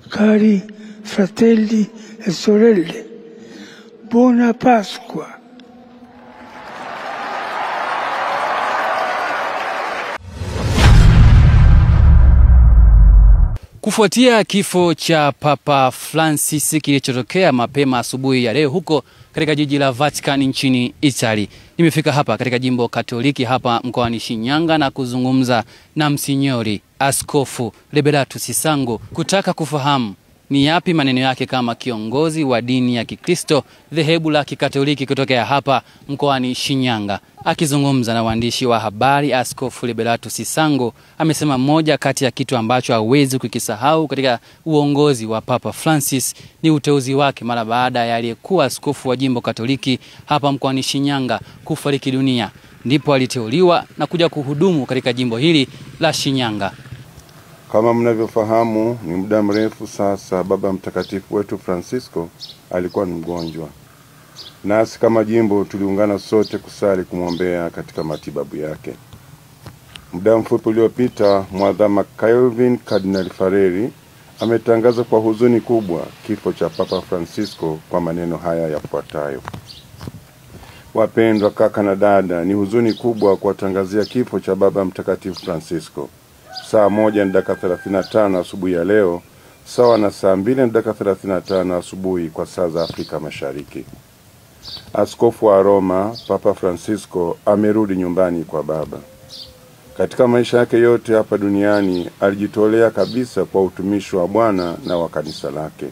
Cari fratelli e sorelle, buona Pasqua. Kufuatia kifo cha Papa Francis kilichotokea mapema asubuhi ya leo huko katika jiji la Vatican nchini Italy, nimefika hapa katika jimbo Katoliki hapa mkoani Shinyanga na kuzungumza na Msinyori Askofu Liberatus Sisango kutaka kufahamu ni yapi maneno yake kama kiongozi wa dini ya Kikristo dhehebu la Kikatoliki kutokea hapa mkoani Shinyanga. Akizungumza na waandishi wa habari, Askofu Liberatus Sisango amesema moja kati ya kitu ambacho hawezi kukisahau katika uongozi wa Papa Francis ni uteuzi wake mara baada ya aliyekuwa askofu wa jimbo Katoliki hapa mkoani Shinyanga kufariki dunia. Ndipo aliteuliwa na kuja kuhudumu katika jimbo hili la Shinyanga. Kama mnavyofahamu, ni muda mrefu sasa Baba Mtakatifu wetu Francisco alikuwa ni mgonjwa. Nasi kama jimbo tuliungana sote kusali kumwombea katika matibabu yake. Muda mfupi uliopita, Mwadhama Calvin Cardinal Fareri ametangaza kwa huzuni kubwa kifo cha Papa Francisco kwa maneno haya yafuatayo: Wapendwa kaka na dada, ni huzuni kubwa kuwatangazia kifo cha Baba Mtakatifu Francisco. Saa 1:35 asubuhi ya leo, sawa na saa 2:35 asubuhi kwa saa za Afrika Mashariki. Askofu wa Roma, Papa Francisco amerudi nyumbani kwa Baba. Katika maisha yake yote hapa duniani, alijitolea kabisa kwa utumishi wa Bwana na wa kanisa lake.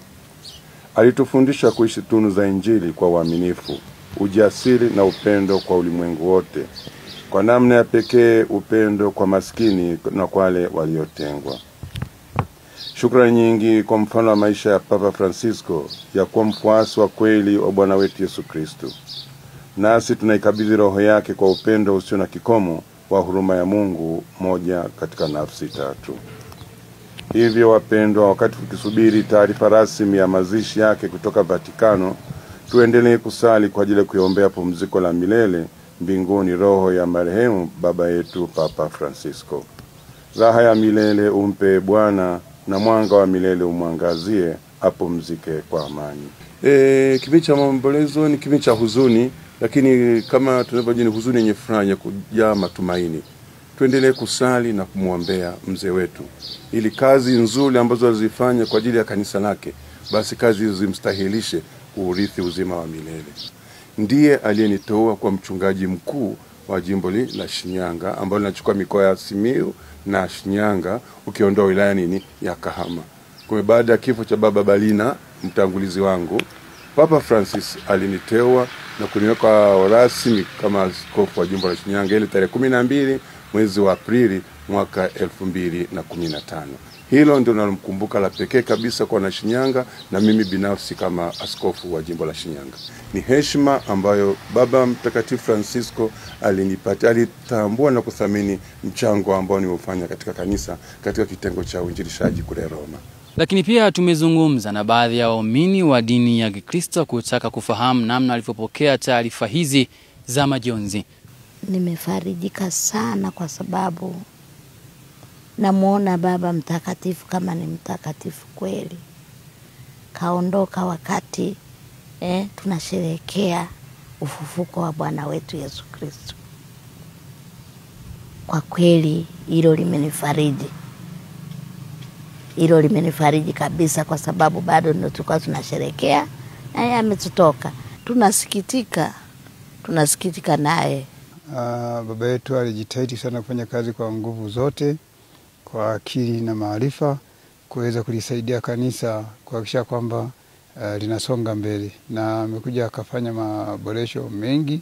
Alitufundisha kuishi tunu za Injili kwa uaminifu, ujasiri na upendo kwa ulimwengu wote. Kwa namna ya pekee upendo kwa maskini na kwa wale waliotengwa. Shukrani nyingi kwa mfano wa maisha ya Papa Francisco ya kuwa mfuasi wa kweli wa Bwana wetu Yesu Kristo. Nasi tunaikabidhi roho yake kwa upendo usio na kikomo wa huruma ya Mungu moja katika nafsi tatu. Hivyo wapendwa, wakati tukisubiri taarifa rasmi ya mazishi yake kutoka Vatikano, tuendelee kusali kwa ajili ya kuiombea pumziko la milele mbinguni roho ya marehemu baba yetu Papa Francisco. Raha ya milele umpe Bwana na mwanga wa milele umwangazie, apumzike kwa amani. Kipindi cha maombolezo ni kipindi cha huzuni, lakini kama tunavyojua ni huzuni yenye furaha ya kujaa matumaini. Tuendelee kusali na kumwombea mzee wetu ili kazi nzuri ambazo azifanya kwa ajili ya kanisa lake, basi kazi hizo zimstahilishe urithi uzima wa milele. Ndiye aliyenitoa kwa mchungaji mkuu wa jimbo la Shinyanga ambalo linachukua mikoa ya Simiyu na Shinyanga ukiondoa wilaya ya Kahama. Kwa baada ya kifo cha Baba Balina mtangulizi wangu, Papa Francis aliniteua na kuniweka rasmi kama askofu wa jimbo la Shinyanga ile tarehe 12 mwezi wa Aprili mwaka 2015. Hilo ndio nalomkumbuka la pekee kabisa kwa na Shinyanga na mimi binafsi kama askofu wa jimbo la Shinyanga. Ni heshima ambayo Baba Mtakatifu Francisco alinipatia, alitambua na kuthamini mchango ambao nimeufanya katika kanisa katika kitengo cha uinjilishaji kule Roma. Lakini pia tumezungumza na baadhi ya waumini wa dini ya Kikristo kutaka kufahamu namna alivyopokea taarifa hizi za majonzi. Nimefarijika sana kwa sababu namuona Baba Mtakatifu kama ni mtakatifu kweli. Kaondoka wakati tunasherehekea ufufuko wa Bwana wetu Yesu Kristo. Kwa kweli hilo limenifariji. Hilo limenifariji kabisa kwa sababu bado ndio tulikuwa tunasherehekea na yeye ametutoka. Tunasikitika naye. Baba yetu alijitahidi sana kufanya kazi kwa nguvu zote, kwa akili na maarifa, kuweza kulisaidia kanisa kuhakikisha kwamba linasonga mbele, na amekuja akafanya maboresho mengi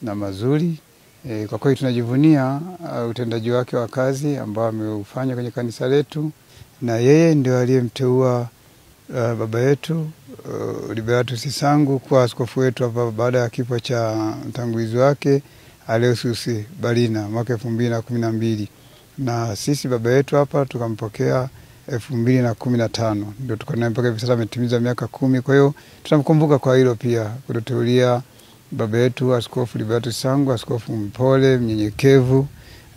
na mazuri. Kwa kweli tunajivunia utendaji wake wa kazi ambao ameufanya kwenye kanisa letu, na yeye ndio aliyemteua baba yetu Liberatus Sisango kwa askofu wetu hapa baada ya kifo cha mtangulizi wake Aloysius Balina mwaka 2012. Na sisi baba yetu hapa tukampokea 2015. Ndio tuko naye mpaka hivi sasa ametimiza miaka 10. Kwa hiyo tunamkumbuka kwa hilo pia, kututeulia baba yetu Askofu Liberatus Sisango, askofu mpole, mnyenyekevu,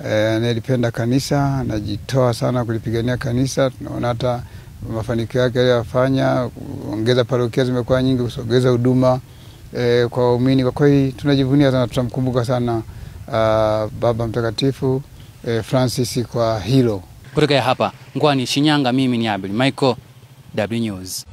anayelipenda kanisa, anajitoa sana kulipigania kanisa. Tunaona hata mafanikio yake aliyofanya, kuongeza parokia zimekuwa nyingi, kusogeza huduma kwa waumini. Kwa kweli tunajivunia sana, tutamkumbuka sana Baba Mtakatifu Francis kwa hilo. Kutoka hapa mkoani Shinyanga, mimi ni Abel Michael, W News.